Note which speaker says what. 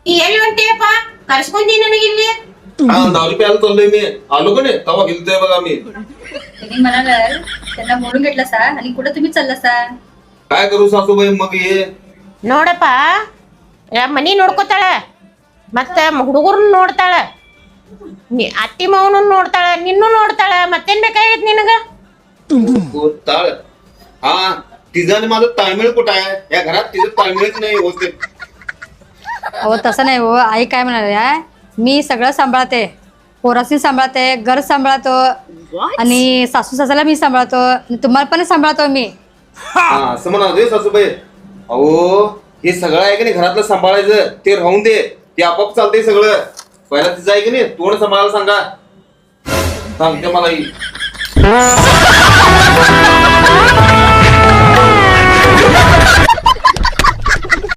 Speaker 1: एಲ್ಲಿ ಹೊಂಟಿಯಪ್ಪ ಕರ್ಸ್ಕೊಂಡಿ ನನಗಿಲ್ಲಿ
Speaker 2: दहावी प्यायला चाललोय मी आलो का नाही तवा गेलतोय बघा मी
Speaker 3: त्यांनी म्हणाला त्यांना बोलून घेतला सा आणि कुठं तुम्ही चालला सा
Speaker 2: काय करू सासूबाई मग हे
Speaker 1: ನೋಡಪ್ಪ ಮನಿ ನೋಡ್ಕೋತಾಳ ಮತ್ತ ಹುಡುಗರ್ನ ನೋಡ್ತಾಳ ಅತ್ತಿ ಮಾವನು ನೋಡ್ತಾಳ ನಿನ್ನೂ ನೋಡ್ತಾಳ ಮತ್ತೇನ್ ಬೇಕಾಗೈತ್ ನಿನಗ
Speaker 2: ताळ हा तिचं आणि माझं ताळमेळ कुठं आहे या घरात तिचं ताळमेळच नाही व्यवस्थित
Speaker 3: हो तसं नाही हो आई काय म्हणाल्या मी सगळं सांभाळते पोरासनी सांभाळते घर सांभाळतो आणि सासू सासाला मी सांभाळतो आणि तुम्हाला पण सांभाळतो मी
Speaker 2: हा असं म्हणा रे सासूबाई अहो हे सगळं आहे की नाही घरातलं सांभाळायचं ते राहून दे ते आपोआप चालतंय सगळं पहिला तिचं आहे की नाही तोंड सांभाळायला सांगा सांगते मला ही